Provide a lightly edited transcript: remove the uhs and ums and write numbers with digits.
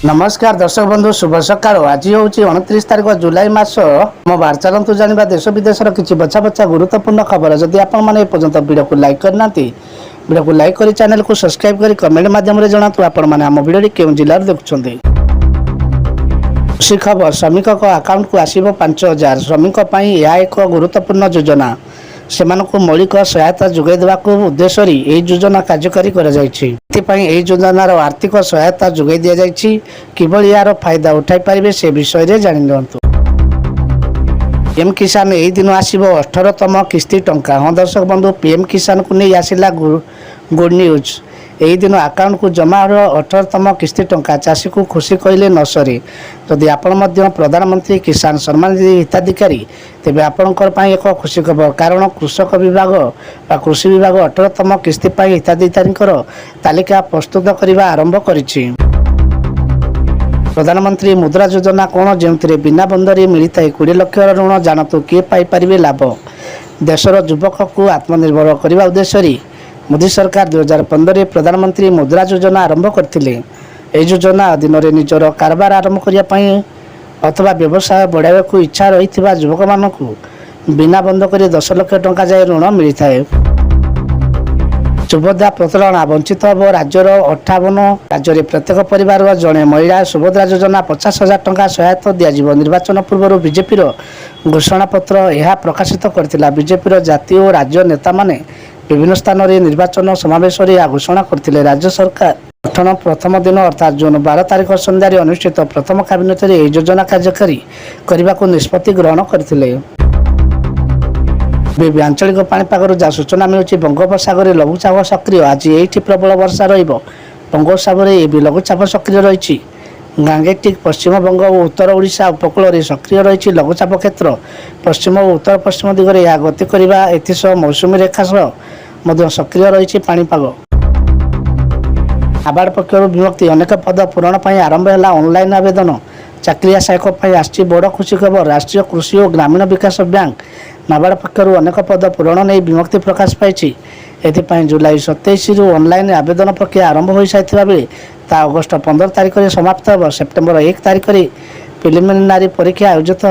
नमस्कार दर्शक बंधु शुभ सकाळ। आज हूँ 29 तारीख जुलाई मास सोमवार। चलतु जाना देश विदेश किसी बछा बछा गुरुत्वपूर्ण खबर। जदि आपण मैंने पर्यंत वीडियो को लाइक करना वीडियो को लाइक कर चैनल को सब्सक्राइब कर कमेंट माध्यम जनातु आपण मैंने आम वीडियो केउं जिल्लार देखुछन्ते। खुशी खबर श्रमिक अकाउंट को आसिबो 5000। श्रमिक पई यह एक गुरुत्वपूर्ण योजना। सेमानकु मौलिक सहायता जोगाई देवाकू उद्देश्य यह योजना कार्यकारी करा जायछि। एथिपाई एही योजनार आर्थिक सहायता जोगाई दिया जायछि। किभଳି यार फायदा उठाई पारिबे से विषय रे जानि नियंतु। पीएम किसान यही दिन आसिबो 18तम किस्ती टंका। हाँ दर्शक बंधु, पीएम किसान को नहीं आसिला गुड न्यूज। यही दिन अकाउंट को जमा 18तम किस्ती टंका। चाषी को खुशी कहले न सरे। जदि आपण मध्य प्रधानमंत्री किसान सम्मान निधि हिताधिकारी तेबे आपणकर पई एक खुशी खबर। कारण कृषक विभाग बा कृषि विभाग 18तम किस्ती पई हिताधिकारीकर तालिका प्रस्तुत करने आरंभ करिछि। प्रधानमंत्री मुद्रा योजना कौन जो बिना बंधरे मिलता है 20 लाख ऋण। जानतु किए पाइपर लाभ। देशर युवक को आत्मनिर्भर करने उद्देश्य मोदी सरकार 2015 प्रधानमंत्री मुद्रा योजना आरंभ करथिले। ए योजना अधीन निजर कारबार आरंभ करने अथवा व्यवसाय बढ़ावा को इच्छा रही युवक मानू बिना बंधक 10 लाख टंका जाए ऋण मिलता है। सुभद्रा प्रचलना वंचित हम राज्यर 58 राज्य प्रत्येक परिवार जड़े महिला। सुभद्रा योजना 50,000 टंका सहायता दिज्व। निर्वाचन पूर्व बीजेपी घोषणा पत्र यह प्रकाशित करथिला। बीजेपी जातीय और राज्य नेता माने विभिन्न स्थान में निर्वाचन समावेश घोषणा करथिले। राज्य सरकार गठन प्रथम दिन अर्थात जून 12 तारीख संध्यारे अनुष्ठित प्रथम कैबिनेट में यह योजना कार्यकारी करने को निष्पत्ति ग्रहण करथिले। आंचलिक पाणीपाग जहाँ सूचना मिलूँ बंगोपसागर लघुचाप सक्रिय। आज ये प्रबल वर्षा बंगोपसागर ये लघुचाप सक्रिय रही। गांगेटिक पश्चिम बंग और उत्तर ओडिशा उपकूल सक्रिय रही। लघुचाप क्षेत्र पश्चिम और उत्तर पश्चिम दिगरे यह गति करने एसह मौसुमी रेखा सह सक्रिय रही। पाणीपाग नाबार्ड पक्षर विमुक्ति अनेक पद पूरण पर आरंभ है ऑनलाइन आवेदन। चाकरिया सहायक आसची बड़ खुशी खबर। राष्ट्रीय कृषि और ग्रामीण विकास बैंक नाबार्ड पक्षर अनेक पद पूरण नहीं विमुक्ति प्रकाश पाई। एथिपाई जुलाई 27 रु ऑनलाइन आवेदन प्रक्रिया आरंभ हो सारी बेले अगस्ट 15 तारीख में समाप्त हो। सेप्टेम्बर 1 तारीख में प्रिलिमिनारी परीक्षा आयोजित